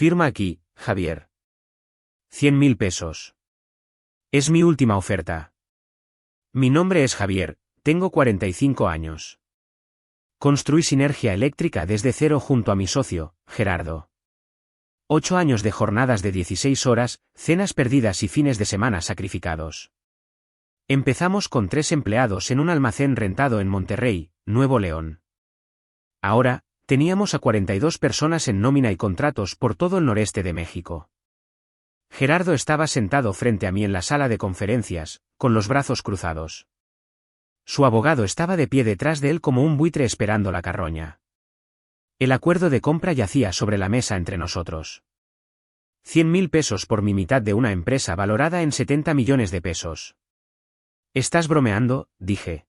Firma aquí, Javier. 100.000 pesos. Es mi última oferta. Mi nombre es Javier, tengo 45 años. Construí Sinergia Eléctrica desde cero junto a mi socio, Gerardo. 8 años de jornadas de 16 horas, cenas perdidas y fines de semana sacrificados. Empezamos con 3 empleados en un almacén rentado en Monterrey, Nuevo León. Ahora, teníamos a 42 personas en nómina y contratos por todo el noreste de México. Gerardo estaba sentado frente a mí en la sala de conferencias, con los brazos cruzados. Su abogado estaba de pie detrás de él como un buitre esperando la carroña. El acuerdo de compra yacía sobre la mesa entre nosotros. 100.000 pesos por mi mitad de una empresa valorada en 70 millones de pesos. ¿Estás bromeando?, dije.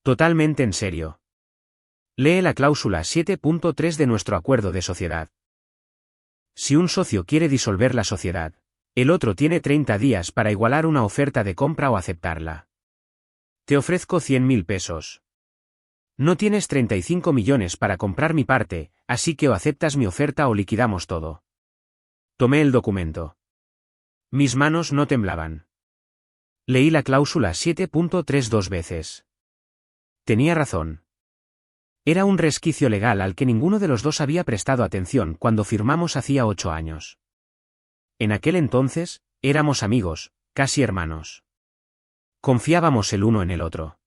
Totalmente en serio. Lee la cláusula 7.3 de nuestro acuerdo de sociedad. Si un socio quiere disolver la sociedad, el otro tiene 30 días para igualar una oferta de compra o aceptarla. Te ofrezco 100.000 pesos. No tienes 35 millones para comprar mi parte, así que o aceptas mi oferta o liquidamos todo. Tomé el documento. Mis manos no temblaban. Leí la cláusula 7.3 2 veces. Tenía razón. Era un resquicio legal al que ninguno de los dos había prestado atención cuando firmamos hacía 8 años. En aquel entonces, éramos amigos, casi hermanos. Confiábamos el uno en el otro.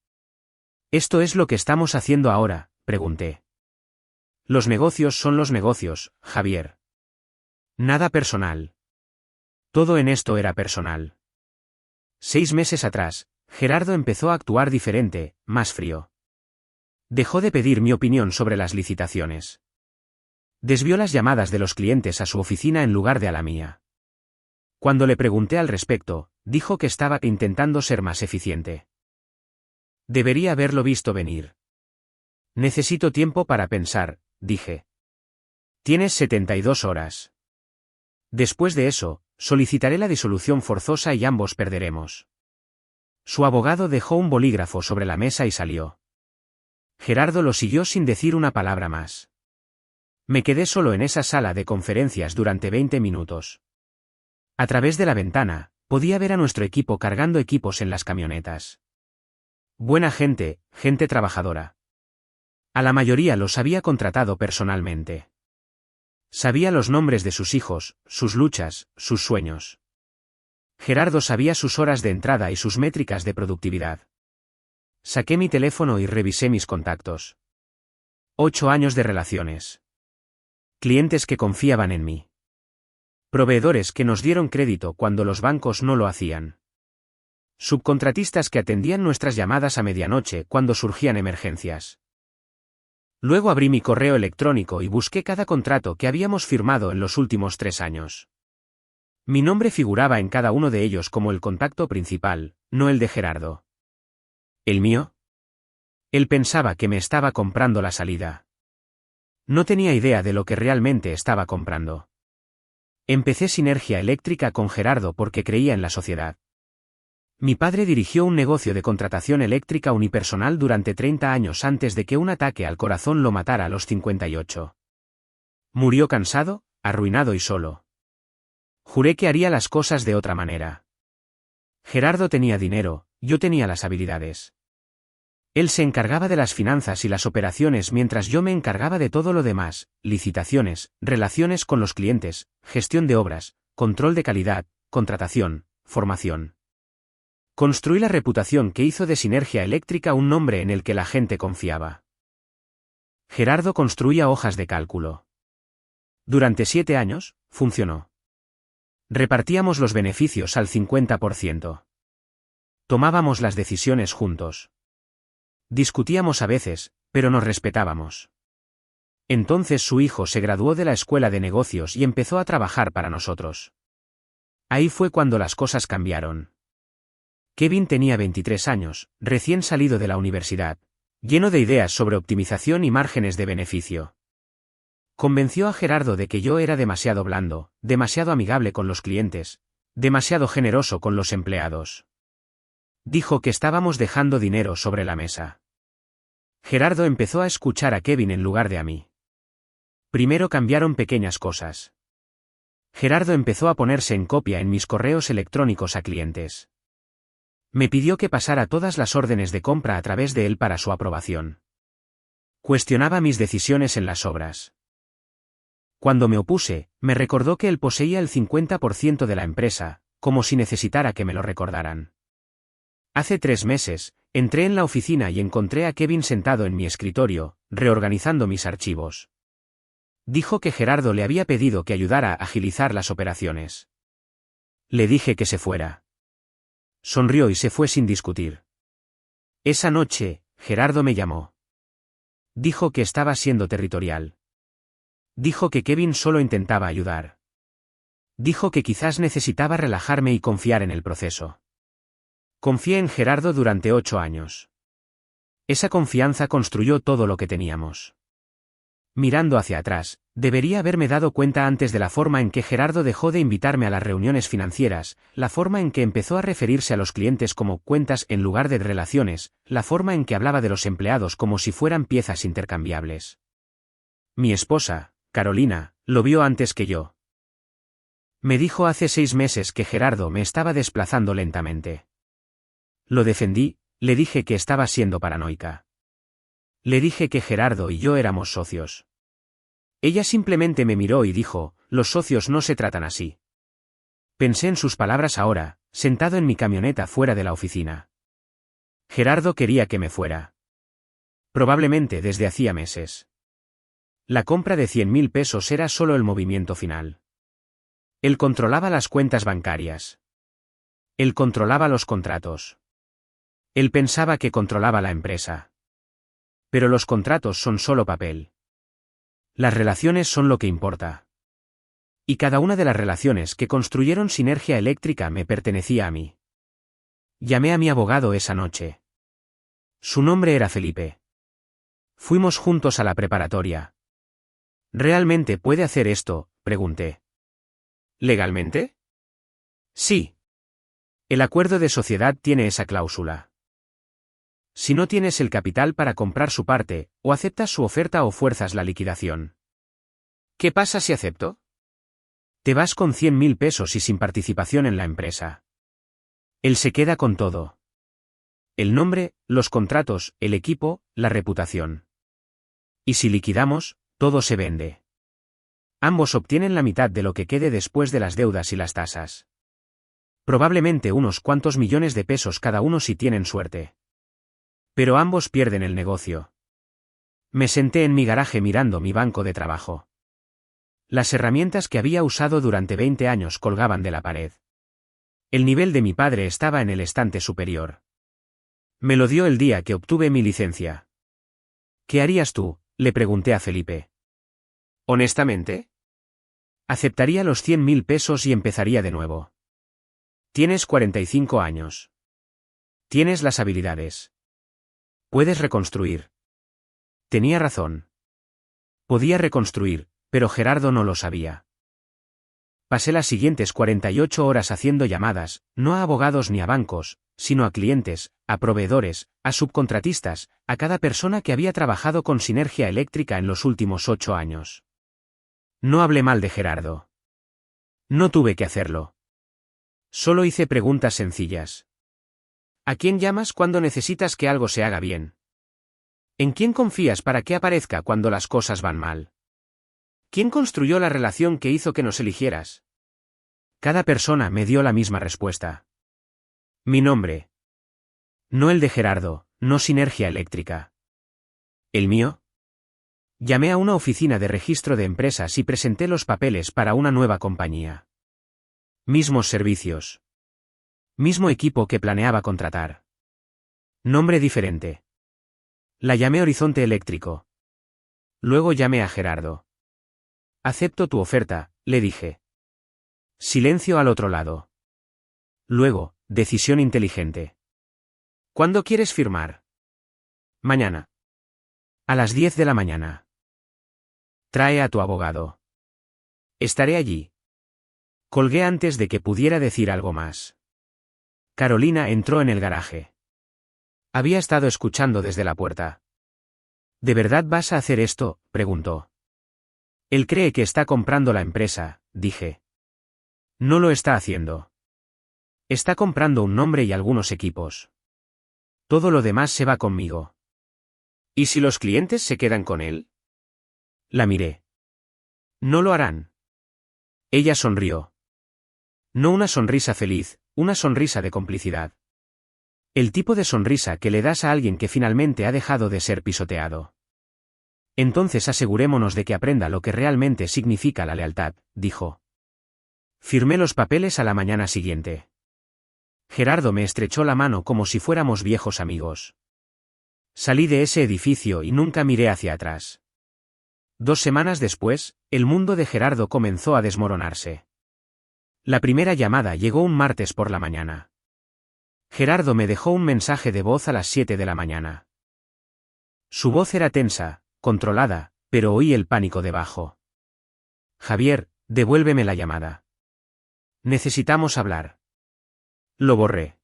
¿Esto es lo que estamos haciendo ahora?, pregunté. Los negocios son los negocios, Javier. Nada personal. Todo en esto era personal. 6 meses atrás, Gerardo empezó a actuar diferente, más frío. Dejó de pedir mi opinión sobre las licitaciones. Desvió las llamadas de los clientes a su oficina en lugar de a la mía. Cuando le pregunté al respecto, dijo que estaba intentando ser más eficiente. Debería haberlo visto venir. Necesito tiempo para pensar, dije. Tienes 72 horas. Después de eso, solicitaré la disolución forzosa y ambos perderemos. Su abogado dejó un bolígrafo sobre la mesa y salió. Gerardo lo siguió sin decir una palabra más. Me quedé solo en esa sala de conferencias durante 20 minutos. A través de la ventana, podía ver a nuestro equipo cargando equipos en las camionetas. Buena gente, gente trabajadora. A la mayoría los había contratado personalmente. Sabía los nombres de sus hijos, sus luchas, sus sueños. Gerardo sabía sus horas de entrada y sus métricas de productividad. Saqué mi teléfono y revisé mis contactos. 8 años de relaciones. Clientes que confiaban en mí. Proveedores que nos dieron crédito cuando los bancos no lo hacían. Subcontratistas que atendían nuestras llamadas a medianoche cuando surgían emergencias. Luego abrí mi correo electrónico y busqué cada contrato que habíamos firmado en los últimos 3 años. Mi nombre figuraba en cada uno de ellos como el contacto principal, no el de Gerardo. ¿El mío? Él pensaba que me estaba comprando la salida. No tenía idea de lo que realmente estaba comprando. Empecé Sinergia Eléctrica con Gerardo porque creía en la sociedad. Mi padre dirigió un negocio de contratación eléctrica unipersonal durante 30 años antes de que un ataque al corazón lo matara a los 58. Murió cansado, arruinado y solo. Juré que haría las cosas de otra manera. Gerardo tenía dinero, yo tenía las habilidades. Él se encargaba de las finanzas y las operaciones mientras yo me encargaba de todo lo demás, licitaciones, relaciones con los clientes, gestión de obras, control de calidad, contratación, formación. Construí la reputación que hizo de Sinergia Eléctrica un nombre en el que la gente confiaba. Gerardo construía hojas de cálculo. Durante 7 años, funcionó. Repartíamos los beneficios al 50%. Tomábamos las decisiones juntos. Discutíamos a veces, pero nos respetábamos. Entonces su hijo se graduó de la escuela de negocios y empezó a trabajar para nosotros. Ahí fue cuando las cosas cambiaron. Kevin tenía 23 años, recién salido de la universidad, lleno de ideas sobre optimización y márgenes de beneficio. Convenció a Gerardo de que yo era demasiado blando, demasiado amigable con los clientes, demasiado generoso con los empleados. Dijo que estábamos dejando dinero sobre la mesa. Gerardo empezó a escuchar a Kevin en lugar de a mí. Primero cambiaron pequeñas cosas. Gerardo empezó a ponerse en copia en mis correos electrónicos a clientes. Me pidió que pasara todas las órdenes de compra a través de él para su aprobación. Cuestionaba mis decisiones en las obras. Cuando me opuse, me recordó que él poseía el 50% de la empresa, como si necesitara que me lo recordaran. Hace 3 meses, entré en la oficina y encontré a Kevin sentado en mi escritorio, reorganizando mis archivos. Dijo que Gerardo le había pedido que ayudara a agilizar las operaciones. Le dije que se fuera. Sonrió y se fue sin discutir. Esa noche, Gerardo me llamó. Dijo que estaba siendo territorial. Dijo que Kevin solo intentaba ayudar. Dijo que quizás necesitaba relajarme y confiar en el proceso. Confié en Gerardo durante 8 años. Esa confianza construyó todo lo que teníamos. Mirando hacia atrás, debería haberme dado cuenta antes de la forma en que Gerardo dejó de invitarme a las reuniones financieras, la forma en que empezó a referirse a los clientes como cuentas en lugar de relaciones, la forma en que hablaba de los empleados como si fueran piezas intercambiables. Mi esposa, Carolina, lo vio antes que yo. Me dijo hace 6 meses que Gerardo me estaba desplazando lentamente. Lo defendí, le dije que estaba siendo paranoica. Le dije que Gerardo y yo éramos socios. Ella simplemente me miró y dijo, los socios no se tratan así. Pensé en sus palabras ahora, sentado en mi camioneta fuera de la oficina. Gerardo quería que me fuera. Probablemente desde hacía meses. La compra de 100.000 pesos era solo el movimiento final. Él controlaba las cuentas bancarias. Él controlaba los contratos. Él pensaba que controlaba la empresa. Pero los contratos son solo papel. Las relaciones son lo que importa. Y cada una de las relaciones que construyeron Sinergia Eléctrica me pertenecía a mí. Llamé a mi abogado esa noche. Su nombre era Felipe. Fuimos juntos a la preparatoria. ¿Realmente puede hacer esto?, pregunté. ¿Legalmente? Sí. El acuerdo de sociedad tiene esa cláusula. Si no tienes el capital para comprar su parte, o aceptas su oferta o fuerzas la liquidación. ¿Qué pasa si acepto? Te vas con 100.000 pesos y sin participación en la empresa. Él se queda con todo. El nombre, los contratos, el equipo, la reputación. Y si liquidamos, todo se vende. Ambos obtienen la mitad de lo que quede después de las deudas y las tasas. Probablemente unos cuantos millones de pesos cada uno si tienen suerte. Pero ambos pierden el negocio. Me senté en mi garaje mirando mi banco de trabajo. Las herramientas que había usado durante 20 años colgaban de la pared. El nivel de mi padre estaba en el estante superior. Me lo dio el día que obtuve mi licencia. ¿Qué harías tú?, le pregunté a Felipe. ¿Honestamente? Aceptaría los 100.000 pesos y empezaría de nuevo. Tienes 45 años. Tienes las habilidades. Puedes reconstruir. Tenía razón. Podía reconstruir, pero Gerardo no lo sabía. Pasé las siguientes 48 horas haciendo llamadas, no a abogados ni a bancos, sino a clientes, a proveedores, a subcontratistas, a cada persona que había trabajado con Sinergia Eléctrica en los últimos 8 años. No hablé mal de Gerardo. No tuve que hacerlo. Solo hice preguntas sencillas. ¿A quién llamas cuando necesitas que algo se haga bien? ¿En quién confías para que aparezca cuando las cosas van mal? ¿Quién construyó la relación que hizo que nos eligieras? Cada persona me dio la misma respuesta. Mi nombre. No el de Gerardo, no Sinergia Eléctrica. ¿El mío? Llamé a una oficina de registro de empresas y presenté los papeles para una nueva compañía. Mismos servicios. Mismo equipo que planeaba contratar. Nombre diferente. La llamé Horizonte Eléctrico. Luego llamé a Gerardo. Acepto tu oferta, le dije. Silencio al otro lado. Luego, decisión inteligente. ¿Cuándo quieres firmar? Mañana. A las 10 de la mañana. Trae a tu abogado. Estaré allí. Colgué antes de que pudiera decir algo más. Carolina entró en el garaje. Había estado escuchando desde la puerta. ¿De verdad vas a hacer esto?, preguntó. Él cree que está comprando la empresa, dije. No lo está haciendo. Está comprando un nombre y algunos equipos. Todo lo demás se va conmigo. ¿Y si los clientes se quedan con él? La miré. No lo harán. Ella sonrió. No una sonrisa feliz, una sonrisa de complicidad. El tipo de sonrisa que le das a alguien que finalmente ha dejado de ser pisoteado. Entonces asegurémonos de que aprenda lo que realmente significa la lealtad, dijo. Firmé los papeles a la mañana siguiente. Gerardo me estrechó la mano como si fuéramos viejos amigos. Salí de ese edificio y nunca miré hacia atrás. 2 semanas después, el mundo de Gerardo comenzó a desmoronarse. La primera llamada llegó un martes por la mañana. Gerardo me dejó un mensaje de voz a las 7 de la mañana. Su voz era tensa, controlada, pero oí el pánico debajo. Javier, devuélveme la llamada. Necesitamos hablar. Lo borré.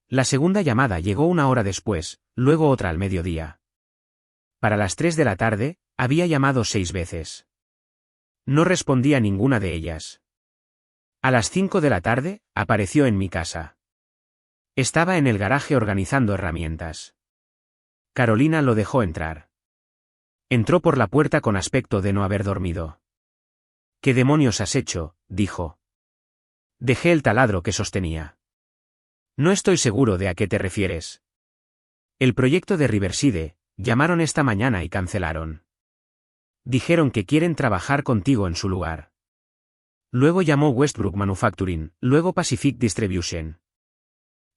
La segunda llamada llegó 1 hora después, luego otra al mediodía. Para las 3 de la tarde, había llamado 6 veces. No respondí a ninguna de ellas. A las 5 de la tarde, apareció en mi casa. Estaba en el garaje organizando herramientas. Carolina lo dejó entrar. Entró por la puerta con aspecto de no haber dormido. ¿Qué demonios has hecho?, dijo. Dejé el taladro que sostenía. No estoy seguro de a qué te refieres. El proyecto de Riverside, llamaron esta mañana y cancelaron. Dijeron que quieren trabajar contigo en su lugar. Luego llamó Westbrook Manufacturing, luego Pacific Distribution.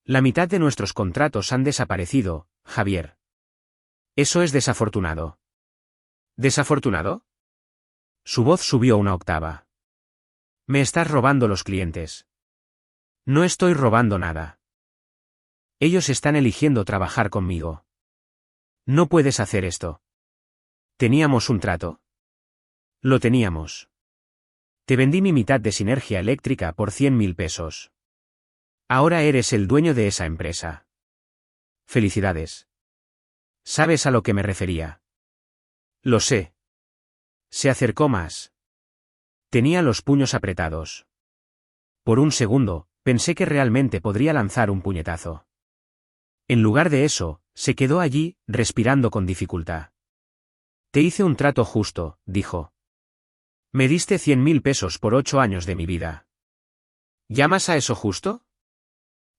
La mitad de nuestros contratos han desaparecido, Javier. Eso es desafortunado. ¿Desafortunado? Su voz subió 1 octava. Me estás robando los clientes. No estoy robando nada. Ellos están eligiendo trabajar conmigo. No puedes hacer esto. ¿Teníamos un trato? Lo teníamos. Te vendí mi mitad de Sinergia Eléctrica por 100.000 pesos. Ahora eres el dueño de esa empresa. Felicidades. ¿Sabes a lo que me refería? Lo sé. Se acercó más. Tenía los puños apretados. Por un segundo, pensé que realmente podría lanzar un puñetazo. En lugar de eso, se quedó allí, respirando con dificultad. Te hice un trato justo, dijo. Me diste 100.000 pesos por 8 años de mi vida. ¿Llamas a eso justo?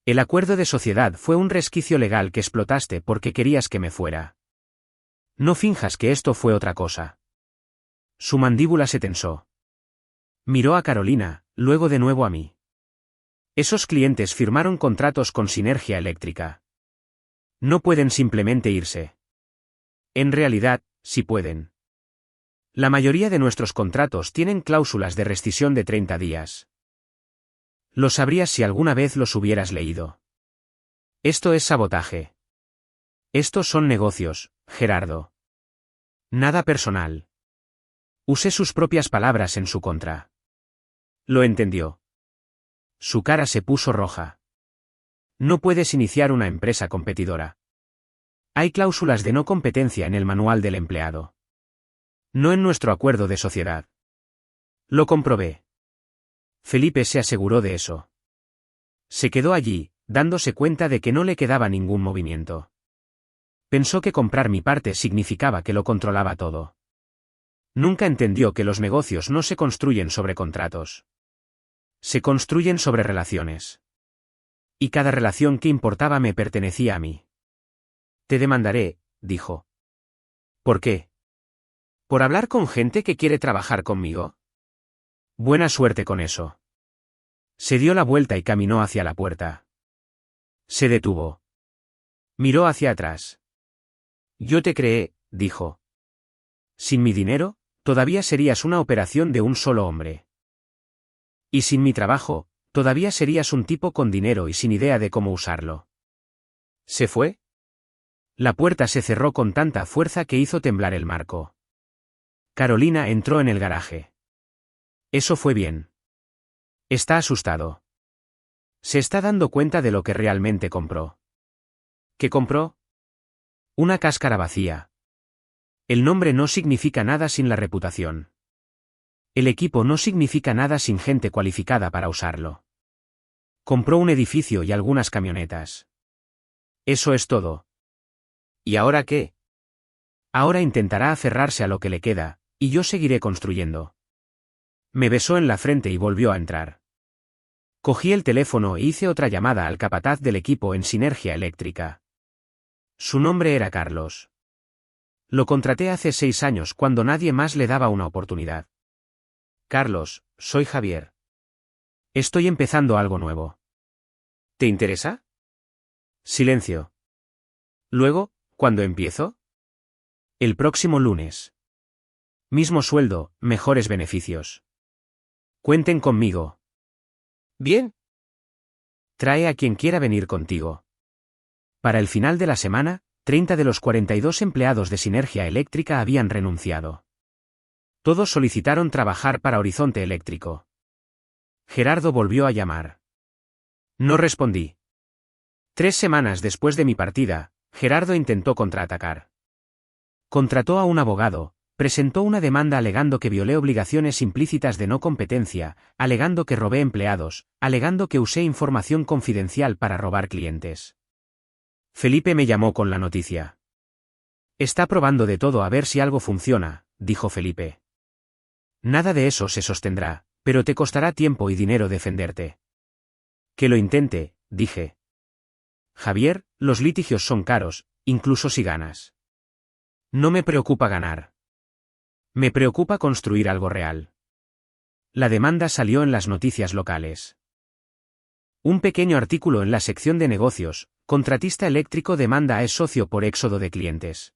El acuerdo de sociedad fue un resquicio legal que explotaste porque querías que me fuera. No finjas que esto fue otra cosa. Su mandíbula se tensó. Miró a Carolina, luego de nuevo a mí. Esos clientes firmaron contratos con Sinergia Eléctrica. No pueden simplemente irse. En realidad, sí pueden. La mayoría de nuestros contratos tienen cláusulas de rescisión de 30 días. Lo sabrías si alguna vez los hubieras leído. Esto es sabotaje. Estos son negocios, Gerardo. Nada personal. Usé sus propias palabras en su contra. Lo entendió. Su cara se puso roja. No puedes iniciar una empresa competidora. Hay cláusulas de no competencia en el manual del empleado. No en nuestro acuerdo de sociedad. Lo comprobé. Felipe se aseguró de eso. Se quedó allí, dándose cuenta de que no le quedaba ningún movimiento. Pensó que comprar mi parte significaba que lo controlaba todo. Nunca entendió que los negocios no se construyen sobre contratos. Se construyen sobre relaciones. Y cada relación que importaba me pertenecía a mí. Te demandaré, dijo. ¿Por qué? ¿Por hablar con gente que quiere trabajar conmigo? Buena suerte con eso. Se dio la vuelta y caminó hacia la puerta. Se detuvo. Miró hacia atrás. Yo te creé, dijo. Sin mi dinero, todavía serías una operación de un solo hombre. Y sin mi trabajo, todavía serías un tipo con dinero y sin idea de cómo usarlo. ¿Se fue? La puerta se cerró con tanta fuerza que hizo temblar el marco. Carolina entró en el garaje. Eso fue bien. Está asustado. Se está dando cuenta de lo que realmente compró. ¿Qué compró? Una cáscara vacía. El nombre no significa nada sin la reputación. El equipo no significa nada sin gente cualificada para usarlo. Compró un edificio y algunas camionetas. Eso es todo. ¿Y ahora qué? Ahora intentará aferrarse a lo que le queda, y yo seguiré construyendo. Me besó en la frente y volvió a entrar. Cogí el teléfono e hice otra llamada al capataz del equipo en Sinergia Eléctrica. Su nombre era Carlos. Lo contraté hace 6 años cuando nadie más le daba una oportunidad. Carlos, soy Javier. Estoy empezando algo nuevo. ¿Te interesa? Silencio. Luego, ¿cuándo empiezo? El próximo lunes. Mismo sueldo, mejores beneficios. Cuenten conmigo. Bien. Trae a quien quiera venir contigo. Para el final de la semana, 30 de los 42 empleados de Sinergia Eléctrica habían renunciado. Todos solicitaron trabajar para Horizonte Eléctrico. Gerardo volvió a llamar. No respondí. 3 semanas después de mi partida, Gerardo intentó contraatacar. Contrató a un abogado, presentó una demanda alegando que violé obligaciones implícitas de no competencia, alegando que robé empleados, alegando que usé información confidencial para robar clientes. Felipe me llamó con la noticia. Está probando de todo a ver si algo funciona, dijo Felipe. Nada de eso se sostendrá, pero te costará tiempo y dinero defenderte. Que lo intente, dije. Javier, los litigios son caros, incluso si ganas. No me preocupa ganar. Me preocupa construir algo real. La demanda salió en las noticias locales. Un pequeño artículo en la sección de negocios, contratista eléctrico demanda a ex socio por éxodo de clientes.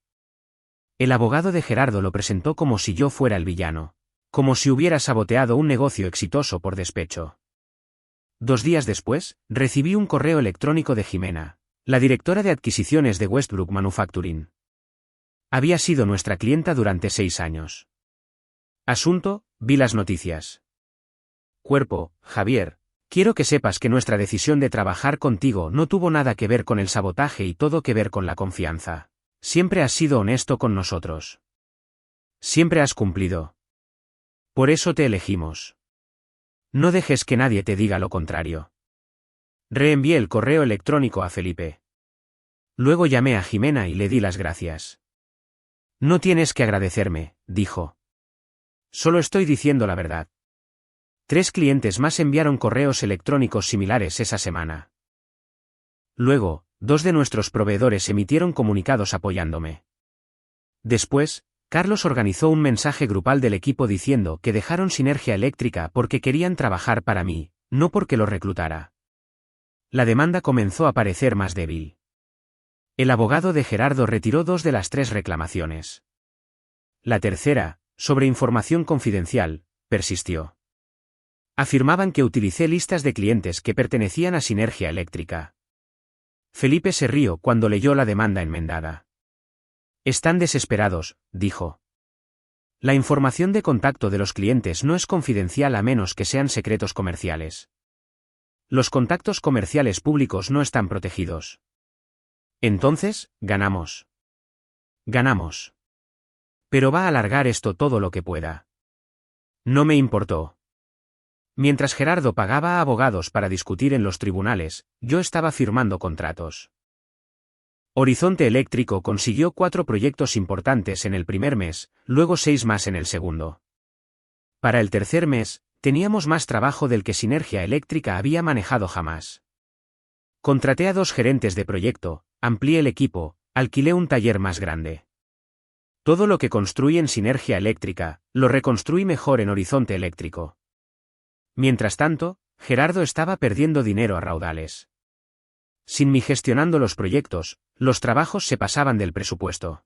El abogado de Gerardo lo presentó como si yo fuera el villano, como si hubiera saboteado un negocio exitoso por despecho. 2 días después, recibí un correo electrónico de Jimena, la directora de adquisiciones de Westbrook Manufacturing. Había sido nuestra clienta durante 6 años. Asunto, vi las noticias. Cuerpo, Javier, quiero que sepas que nuestra decisión de trabajar contigo no tuvo nada que ver con el sabotaje y todo que ver con la confianza. Siempre has sido honesto con nosotros. Siempre has cumplido. Por eso te elegimos. No dejes que nadie te diga lo contrario. Reenvié el correo electrónico a Felipe. Luego llamé a Jimena y le di las gracias. No tienes que agradecerme, dijo. Solo estoy diciendo la verdad. 3 clientes más enviaron correos electrónicos similares esa semana. Luego, 2 de nuestros proveedores emitieron comunicados apoyándome. Después, Carlos organizó un mensaje grupal del equipo diciendo que dejaron Sinergia Eléctrica porque querían trabajar para mí, no porque los reclutara. La demanda comenzó a parecer más débil. El abogado de Gerardo retiró 2 de las 3 reclamaciones. La tercera, sobre información confidencial, persistió. Afirmaban que utilicé listas de clientes que pertenecían a Sinergia Eléctrica. Felipe se rió cuando leyó la demanda enmendada. Están desesperados, dijo. La información de contacto de los clientes no es confidencial a menos que sean secretos comerciales. Los contactos comerciales públicos no están protegidos. Entonces, ganamos. Ganamos. Pero va a alargar esto todo lo que pueda. No me importó. Mientras Gerardo pagaba a abogados para discutir en los tribunales, yo estaba firmando contratos. Horizonte Eléctrico consiguió 4 proyectos importantes en el primer mes, luego 6 más en el segundo. Para el tercer mes, teníamos más trabajo del que Sinergia Eléctrica había manejado jamás. Contraté a 2 gerentes de proyecto, amplié el equipo, alquilé un taller más grande. Todo lo que construí en Sinergia Eléctrica, lo reconstruí mejor en Horizonte Eléctrico. Mientras tanto, Gerardo estaba perdiendo dinero a raudales. Sin mí gestionando los proyectos, los trabajos se pasaban del presupuesto.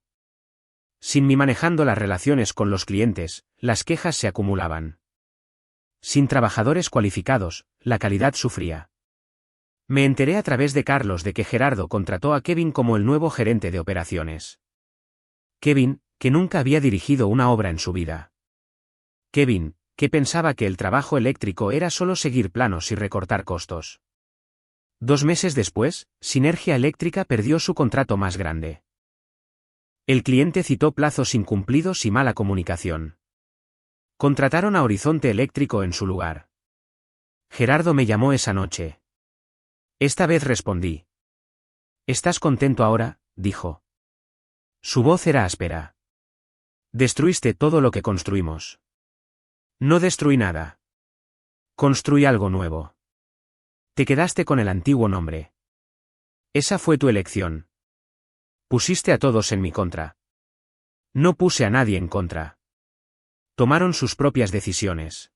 Sin mí manejando las relaciones con los clientes, las quejas se acumulaban. Sin trabajadores cualificados, la calidad sufría. Me enteré a través de Carlos de que Gerardo contrató a Kevin como el nuevo gerente de operaciones. Kevin, que nunca había dirigido una obra en su vida. Kevin, que pensaba que el trabajo eléctrico era solo seguir planos y recortar costos. 2 meses después, Sinergia Eléctrica perdió su contrato más grande. El cliente citó plazos incumplidos y mala comunicación. Contrataron a Horizonte Eléctrico en su lugar. Gerardo me llamó esa noche. Esta vez respondí. ¿Estás contento ahora?, dijo. Su voz era áspera. Destruiste todo lo que construimos. No destruí nada. Construí algo nuevo. Te quedaste con el antiguo nombre. Esa fue tu elección. Pusiste a todos en mi contra. No puse a nadie en contra. Tomaron sus propias decisiones.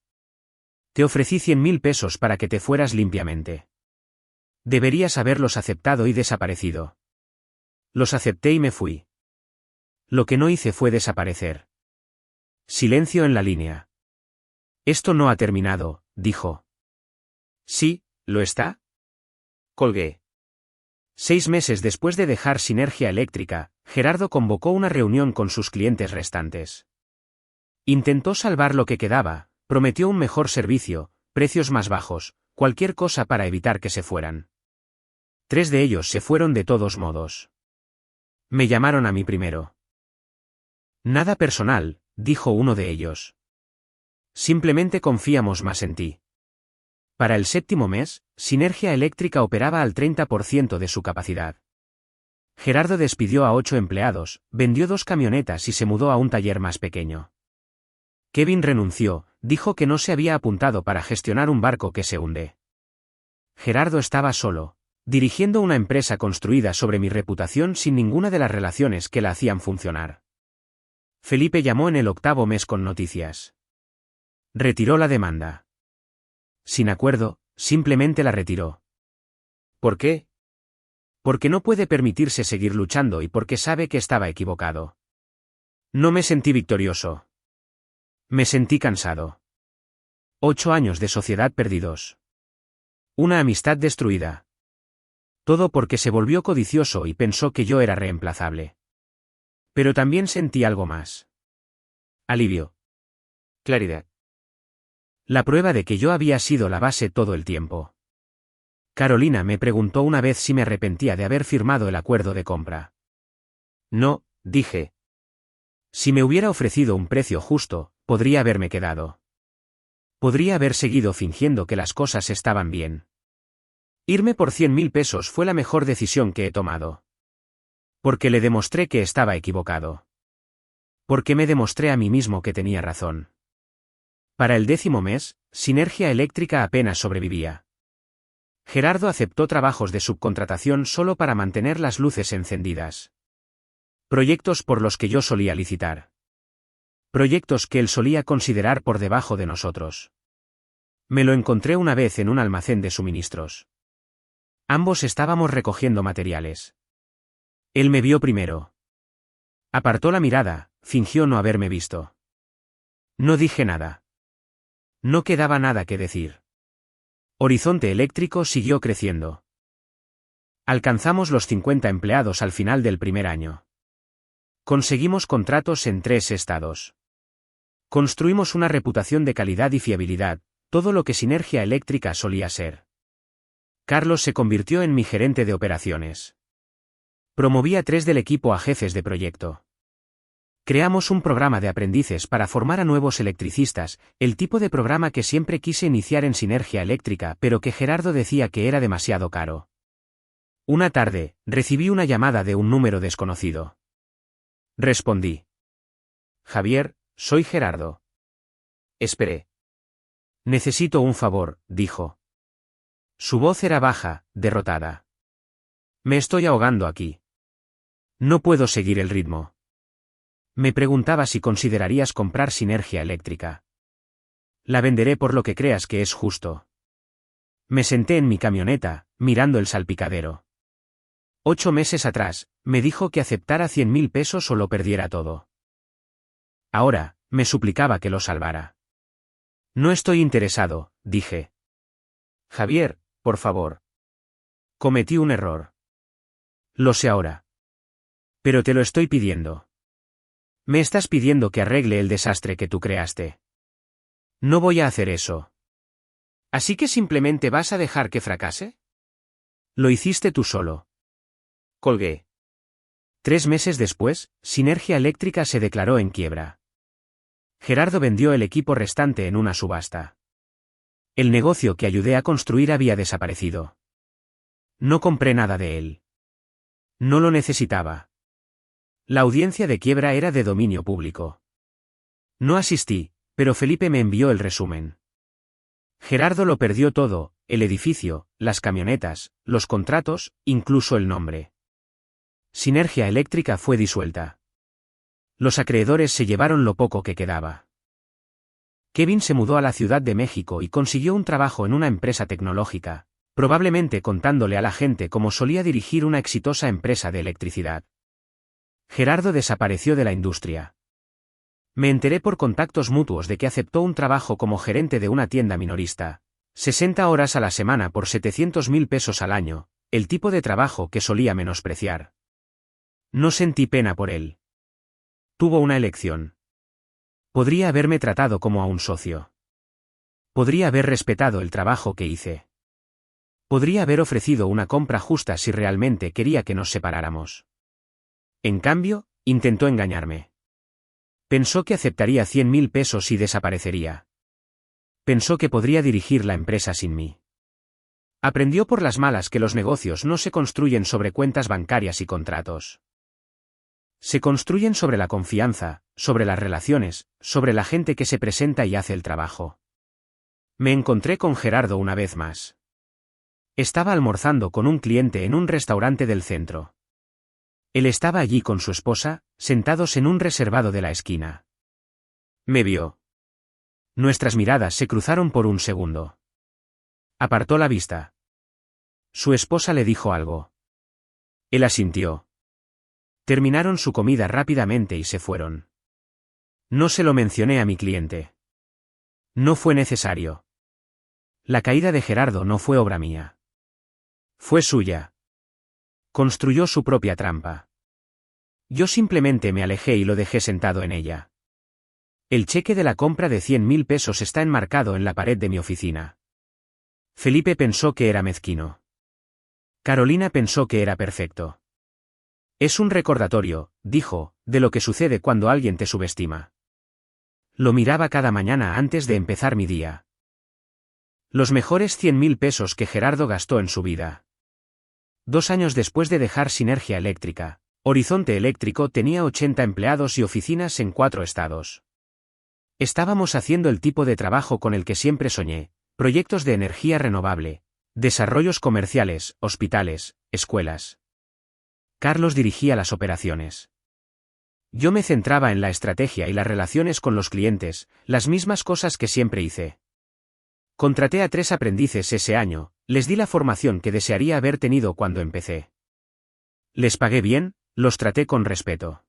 Te ofrecí 100.000 pesos para que te fueras limpiamente. Deberías haberlos aceptado y desaparecido. Los acepté y me fui. Lo que no hice fue desaparecer. Silencio en la línea. Esto no ha terminado, dijo. Sí, ¿lo está? Colgué. 6 meses después de dejar Sinergia Eléctrica, Gerardo convocó una reunión con sus clientes restantes. Intentó salvar lo que quedaba, prometió un mejor servicio, precios más bajos, cualquier cosa para evitar que se fueran. 3 de ellos se fueron de todos modos. Me llamaron a mí primero. Nada personal, dijo uno de ellos. Simplemente confiamos más en ti. Para el 7º mes, Sinergia Eléctrica operaba al 30% de su capacidad. Gerardo despidió a 8 empleados, vendió 2 camionetas y se mudó a un taller más pequeño. Kevin renunció, dijo que no se había apuntado para gestionar un barco que se hunde. Gerardo estaba solo, dirigiendo una empresa construida sobre mi reputación sin ninguna de las relaciones que la hacían funcionar. Felipe llamó en el 8º mes con noticias. Retiró la demanda. Sin acuerdo, simplemente la retiró. ¿Por qué? Porque no puede permitirse seguir luchando y porque sabe que estaba equivocado. No me sentí victorioso. Me sentí cansado. 8 años de sociedad perdidos. Una amistad destruida. Todo porque se volvió codicioso y pensó que yo era reemplazable. Pero también sentí algo más. Alivio. Claridad. La prueba de que yo había sido la base todo el tiempo. Carolina me preguntó una vez si me arrepentía de haber firmado el acuerdo de compra. No, dije. Si me hubiera ofrecido un precio justo, podría haberme quedado. Podría haber seguido fingiendo que las cosas estaban bien. Irme por 100.000 pesos fue la mejor decisión que he tomado. Porque le demostré que estaba equivocado. Porque me demostré a mí mismo que tenía razón. Para el 10º mes, Sinergia Eléctrica apenas sobrevivía. Gerardo aceptó trabajos de subcontratación solo para mantener las luces encendidas. Proyectos por los que yo solía licitar. Proyectos que él solía considerar por debajo de nosotros. Me lo encontré una vez en un almacén de suministros. Ambos estábamos recogiendo materiales. Él me vio primero. Apartó la mirada, fingió no haberme visto. No dije nada. No quedaba nada que decir. Horizonte Eléctrico siguió creciendo. Alcanzamos los 50 empleados al final del primer año. Conseguimos contratos en 3 estados. Construimos una reputación de calidad y fiabilidad, todo lo que Sinergia Eléctrica solía ser. Carlos se convirtió en mi gerente de operaciones. Promoví a 3 del equipo a jefes de proyecto. Creamos un programa de aprendices para formar a nuevos electricistas, el tipo de programa que siempre quise iniciar en Sinergia Eléctrica, pero que Gerardo decía que era demasiado caro. Una tarde, recibí una llamada de un número desconocido. Respondí. Javier, soy Gerardo. Esperé. Necesito un favor, dijo. Su voz era baja, derrotada. Me estoy ahogando aquí. No puedo seguir el ritmo. Me preguntaba si considerarías comprar Sinergia Eléctrica. La venderé por lo que creas que es justo. Me senté en mi camioneta, mirando el salpicadero. 8 meses atrás, me dijo que aceptara 100.000 pesos o lo perdiera todo. Ahora, me suplicaba que lo salvara. No estoy interesado, dije. Javier, por favor. Cometí un error. Lo sé ahora. Pero te lo estoy pidiendo. Me estás pidiendo que arregle el desastre que tú creaste. No voy a hacer eso. ¿Así que simplemente vas a dejar que fracase? Lo hiciste tú solo. Colgué. 3 meses después, Sinergia Eléctrica se declaró en quiebra. Gerardo vendió el equipo restante en una subasta. El negocio que ayudé a construir había desaparecido. No compré nada de él. No lo necesitaba. La audiencia de quiebra era de dominio público. No asistí, pero Felipe me envió el resumen. Gerardo lo perdió todo, el edificio, las camionetas, los contratos, incluso el nombre. Sinergia Eléctrica fue disuelta. Los acreedores se llevaron lo poco que quedaba. Kevin se mudó a la Ciudad de México y consiguió un trabajo en una empresa tecnológica, probablemente contándole a la gente cómo solía dirigir una exitosa empresa de electricidad. Gerardo desapareció de la industria. Me enteré por contactos mutuos de que aceptó un trabajo como gerente de una tienda minorista, 60 horas a la semana por 700.000 pesos al año, el tipo de trabajo que solía menospreciar. No sentí pena por él. Tuvo una elección. Podría haberme tratado como a un socio. Podría haber respetado el trabajo que hice. Podría haber ofrecido una compra justa si realmente quería que nos separáramos. En cambio, intentó engañarme. Pensó que aceptaría 100.000 pesos y desaparecería. Pensó que podría dirigir la empresa sin mí. Aprendió por las malas que los negocios no se construyen sobre cuentas bancarias y contratos. Se construyen sobre la confianza, sobre las relaciones, sobre la gente que se presenta y hace el trabajo. Me encontré con Gerardo una vez más. Estaba almorzando con un cliente en un restaurante del centro. Él estaba allí con su esposa, sentados en un reservado de la esquina. Me vio. Nuestras miradas se cruzaron por un segundo. Apartó la vista. Su esposa le dijo algo. Él asintió. Terminaron su comida rápidamente y se fueron. No se lo mencioné a mi cliente. No fue necesario. La caída de Gerardo no fue obra mía. Fue suya. Construyó su propia trampa. Yo simplemente me alejé y lo dejé sentado en ella. El cheque de la compra de 100.000 pesos está enmarcado en la pared de mi oficina. Felipe pensó que era mezquino. Carolina pensó que era perfecto. Es un recordatorio, dijo, de lo que sucede cuando alguien te subestima. Lo miraba cada mañana antes de empezar mi día. Los mejores 100.000 pesos que Gerardo gastó en su vida. 2 años después de dejar Sinergia Eléctrica, Horizonte Eléctrico tenía 80 empleados y oficinas en 4 estados. Estábamos haciendo el tipo de trabajo con el que siempre soñé, proyectos de energía renovable, desarrollos comerciales, hospitales, escuelas. Carlos dirigía las operaciones. Yo me centraba en la estrategia y las relaciones con los clientes, las mismas cosas que siempre hice. Contraté a 3 aprendices ese año, les di la formación que desearía haber tenido cuando empecé. Les pagué bien, los traté con respeto.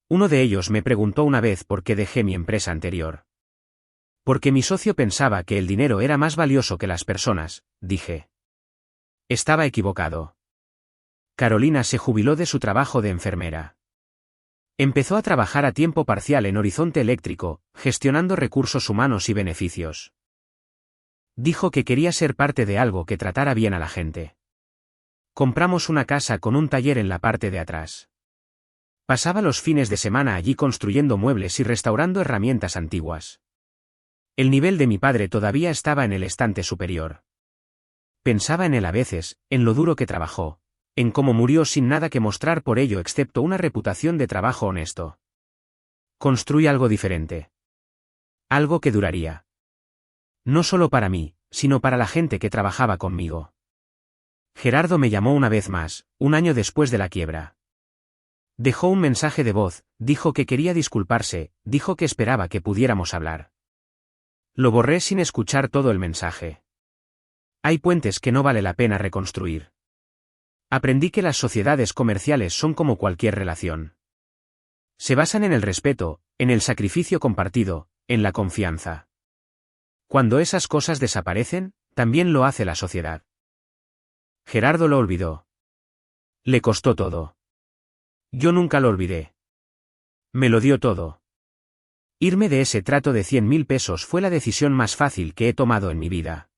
Uno de ellos me preguntó una vez por qué dejé mi empresa anterior. Porque mi socio pensaba que el dinero era más valioso que las personas, dije. Estaba equivocado. Carolina se jubiló de su trabajo de enfermera. Empezó a trabajar a tiempo parcial en Horizonte Eléctrico, gestionando recursos humanos y beneficios. Dijo que quería ser parte de algo que tratara bien a la gente. Compramos una casa con un taller en la parte de atrás. Pasaba los fines de semana allí construyendo muebles y restaurando herramientas antiguas. El nivel de mi padre todavía estaba en el estante superior. Pensaba en él a veces, en lo duro que trabajó, en cómo murió sin nada que mostrar por ello excepto una reputación de trabajo honesto. Construí algo diferente. Algo que duraría. No solo para mí, sino para la gente que trabajaba conmigo. Gerardo me llamó una vez más, un año después de la quiebra. Dejó un mensaje de voz, dijo que quería disculparse, dijo que esperaba que pudiéramos hablar. Lo borré sin escuchar todo el mensaje. Hay puentes que no vale la pena reconstruir. Aprendí que las sociedades comerciales son como cualquier relación. Se basan en el respeto, en el sacrificio compartido, en la confianza. Cuando esas cosas desaparecen, también lo hace la sociedad. Gerardo lo olvidó. Le costó todo. Yo nunca lo olvidé. Me lo dio todo. Irme de ese trato de 100.000 pesos fue la decisión más fácil que he tomado en mi vida.